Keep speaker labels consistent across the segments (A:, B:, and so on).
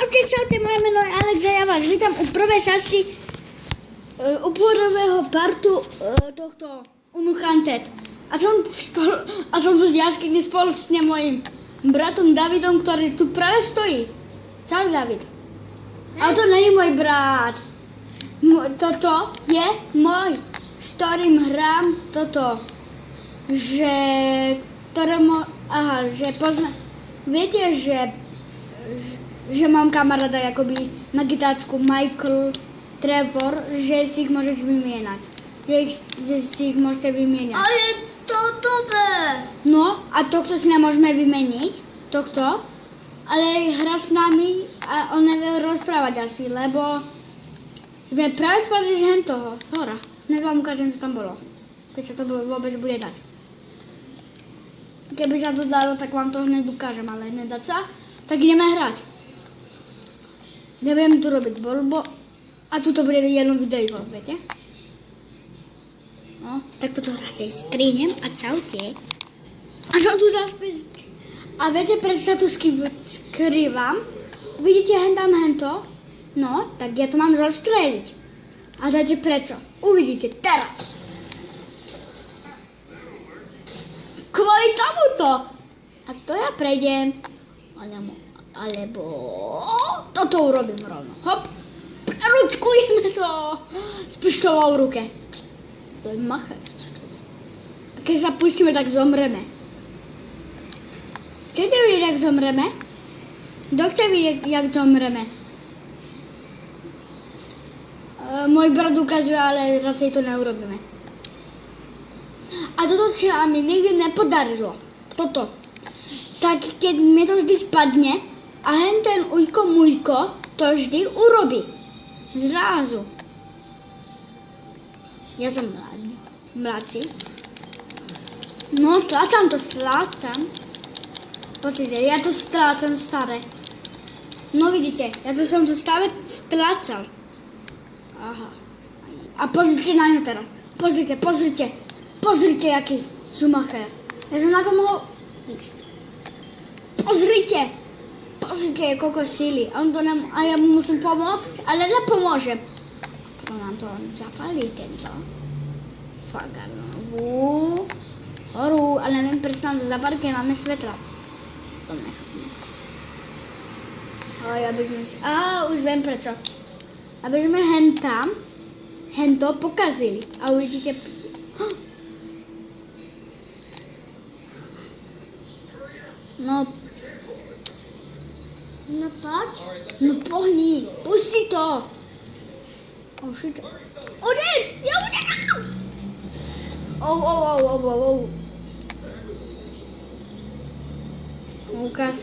A: Čaute, moje meno je Alex a ja vás vítam u prvej časti u prvého partu tohto Uncharted. A som tu s jaskyni spoločne mojim bratom Davidom, ktorý tu práve stojí. Čau, David. Ale to není môj brat. Toto je môj, s ktorým hrám toto. Že viete, že mám kamaráda jakoby na gitáčku Michael Trevor, že si ich môžeš vymienať. Že si ich môžete vymieňať.
B: Ale toto be.
A: No, a tohto si nemôžeme vymeniť. Tohto. Ale hra s nami a on nevie rozprávať asi, lebo sme práve spadli z hentoho. Hora. Dnes vám ukážem, čo tam bolo. Keď sa to vôbec bude dať. Keby sa to dalo, tak vám to hneď ukážem, ale nedať sa, tak ideme hrať. Nebudem tu robiť voľbo. A tuto bude jedno videjko, viete? No, tak toto radšej strihnem a čaute. A som tu zase. A viete, prečo sa tu skrývam? Vidíte hento? No, tak ja to mám zastreliť. A dáte prečo? Uvidíte teraz. Kvôli tomuto. A to ja prejdem. Alebo toto urobím rovno. Hop. Preručkujeme to. S pištolou v ruke. To je macher. A keď sa pustíme, tak zomreme. Chcete vidieť, jak zomreme? Kto chce vidieť, jak zomreme? Môj brat ukazuje, ale radšej to neurobíme. A toto sa mi nikdy nepodarilo. Toto. Tak keď mi to vždy spadne a hen ten ujko mujko to vždy urobí. Zrazu. Ja som mladší. No, strácam. Pozrite, ja to strácam staré. No vidíte, ja to som to stále strácal. Aha. A pozrite na ňu teraz. Pozrite, aký Schumacher. Ja som na to mohol ísť. Pozrite, koľko síly. A ja mu musím pomôcť, ale nepomôžem. Potom nám to zapálí tento faganovú horu, ale neviem, prečo nám to zapálí, keď máme svetla. To nechápem. Už viem prečo. Aby sme hento pokazili. A uvidíte. No poď. No pohni. Pusti to. Oh shit. Odeď! Ja utekám! Ukáž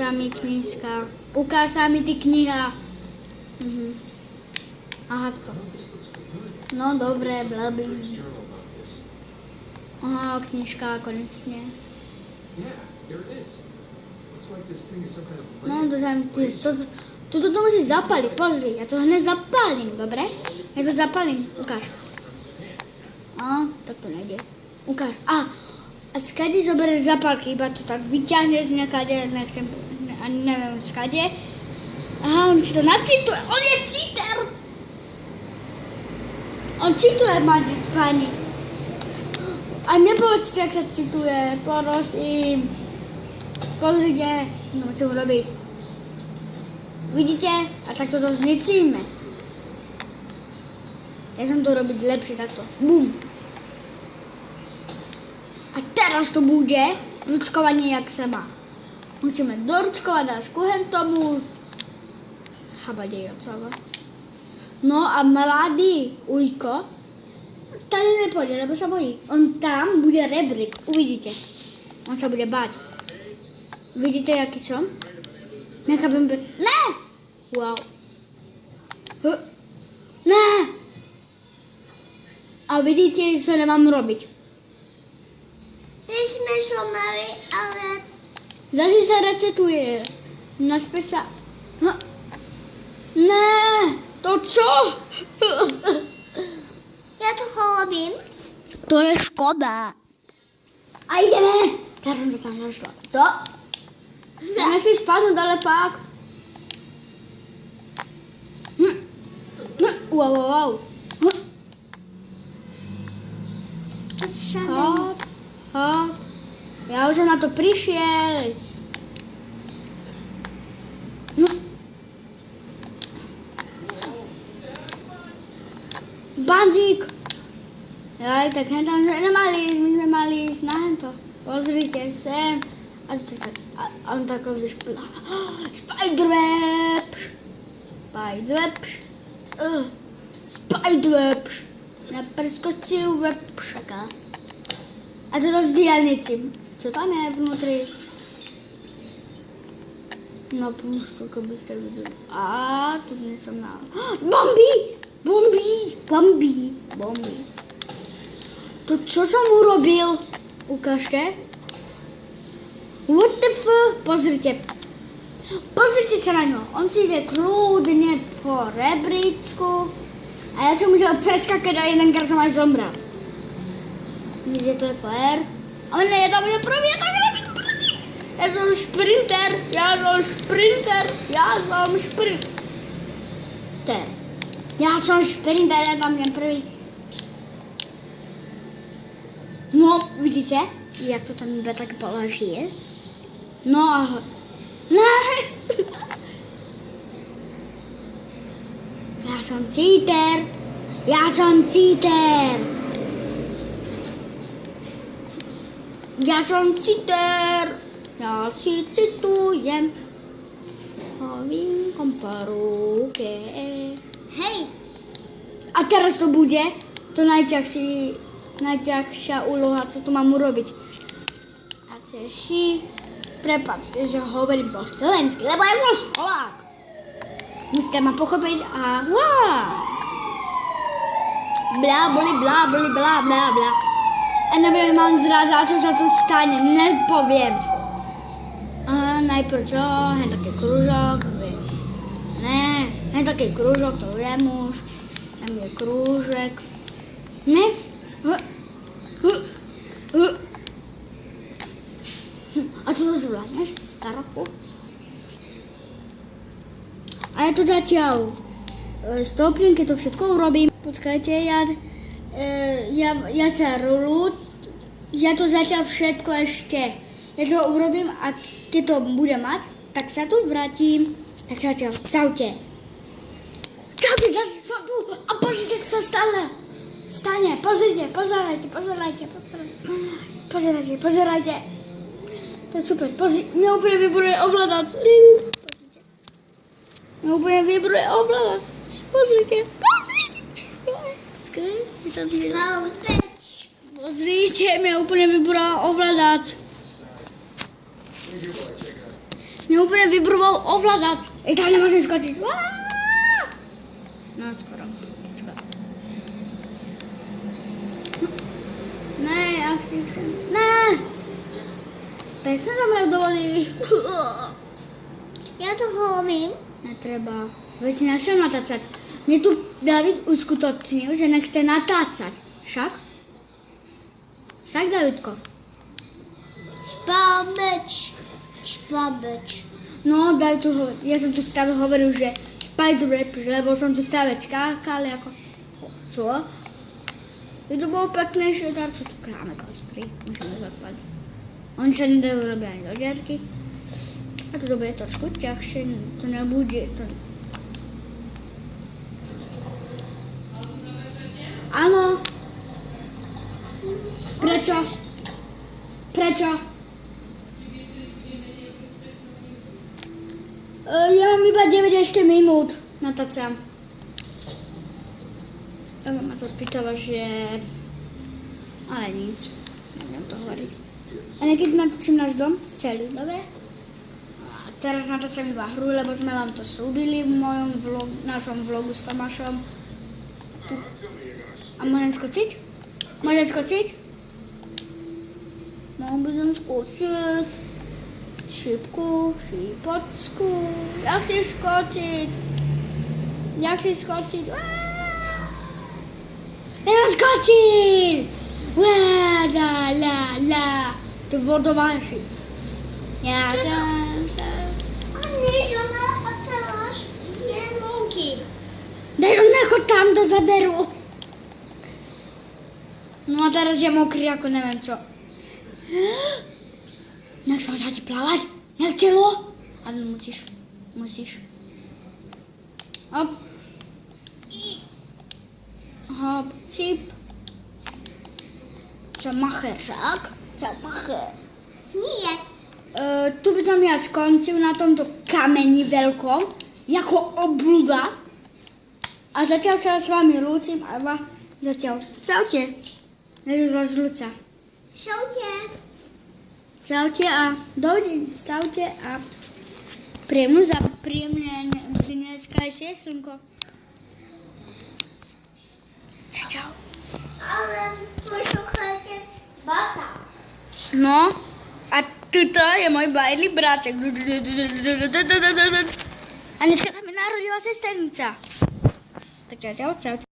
A: sa mi ty kniha. Aha, toto. No dobre, blablabla. Aha, knižka, konečne. No, toto to musí zapáliť, pozri, ja to hneď zapálim, dobre? Ja to zapálim, ukáž. Tak to nejde. Ukáž. A skade zoberieš zapálky, iba to tak vyťahneš nekade, ani neviem skade. Aha, on si to nacituje, on je cheater! On cheatuje, pani. A mne povedzte, jak sa cituje, prosím. Pozrite, no musím urobiť. Vidíte? A takto to zničíme. Ja som to robiť lepšie takto. Bum. A teraz to bude ručkovanie, jak sa má. Musíme doručkovať až ku hentomu. Habadejocova. No a mladý ujko tady nepôjde, lebo sa bojí. On tam bude rebrík, uvidíte. On sa bude báť. Vidíte, jaký som? Nechápem... Ne! Wow. Ne! A vidíte, čo nemám robiť.
B: My sme šomali, ale...
A: Zase sa resetuje. Naspäť sa... Ne! To čo?
B: Ja to robím.
A: To je škoda. A ideme! Ja som sa tam našla. Co? Ja nechci spadnúť, ale pak. Wow.
B: To všade.
A: Hop. Ja už som na to prišiel. Banzík. Jaj, tak hen tam sme nemali ísť, my sme mali ísť na hento. Pozrite sem. A tu tak, a on takový šplá. Spiderweb. Naprskočil webšaka. A to z diaľnici. Čo tam je vnútri? No, pomôžte, keby ste videli. A tu nie som na... Bomby! To čo som urobil? Ukážte. What the fuck? Pozrite sa na ňo. On si ide kľudne po rebríčku. A ja som musel preskakať a jedenkrát som aj zomrel. Vidíte, to je fér. Ale ne, ja tam budem prvý. Ja som šprinter. Ja tam budem prvý. No, vidíte, jak to tam iba tak položí. No ahoj. Ne. Ja som cheater. Ja si citujem. Hovinkom parúke.
B: Hej.
A: A teraz to bude to najťažšia úloha, co tu mám urobiť. A ceši, prepáčte, že hovorím po slovensky, lebo ja som Slovák. Musíte ma pochopiť a bla. A neviem, mám zrázať, čo sa tu stane, nepoviem. Najprv čo, hen taký krúžok, hen taký krúžok, to viem už. Tam je krúžek. Dnes. A tu to zvládneš, starochu? A ja to zatiaľ stopnem, keď to všetko urobím. Počkajte, ja sa rulu. Ja to zatiaľ všetko ešte. Ja to urobím a keď to budem mať, tak sa tu vrátim. Tak zatiaľ, čaute. Čaute, zase som tu. A pozrite, čo sa stane. Pozerajte. To je super. Mňa úplne vybruje ovládač. Pozrite. Pozrite, mňa úplne vybral ovládač. Tam nemôžem skočiť. No, skoro. Ne, ja chcem. Ne! Presne zomrel do vody.
B: Ja to robím.
A: Netreba. Veď si nechcem natácať. Mne tu David uskutočnil, že nechce natácať. Však, Davidko?
B: Špabeč.
A: No, David tu hovorí. Ja som tu stále hovoril, že Spiderweb, lebo som tu stále skákal ako... Čo? Je to bolo pekné, že tam sú tu kráme kostry. Musíme zapaliť. Oni sa nedajú robiť ani do diaľky. A toto bude trošku ťažšie. To nebude... Áno. Prečo? Ja mám iba 9 ešte minút. Natáčam. Mama sa pýtala, že... Ale nic. Nebudem to hovoriť. A niekedy natáčam náš dom celý, dobre? A teraz natáčam iba hru, lebo sme vám to slúbili v mojom našom vlogu s Tomášom. A môžem skočiť? Mohol by som skočiť. Šípočku. Ja chcem skočiť. Ja som skočil. La. To vodováši. Ja som...
B: A nie, ona teraz je múky.
A: Daj rovnako tam vám to zaberú. No a teraz je mokrý ako neviem čo. Nech sa dať plávať. Nech telo. Ale musíš. Hop. Hop, cip. Co macháš, ak? Co macháš?
B: Nie.
A: Tu by som ja skončil na tomto kameni veľkom, ako obluda. A zatiaľ sa s vami lúčim a vás zatiaľ. Čaute. Rozlúča. Čaute a dovidenia. Stavte a príjemné dneskajšie slnko. Čau.
B: Ale pošúchajte bata.
A: No, a tuto je môj bajlý bráček. A dneska tam je narodila sesternica. Tak čau.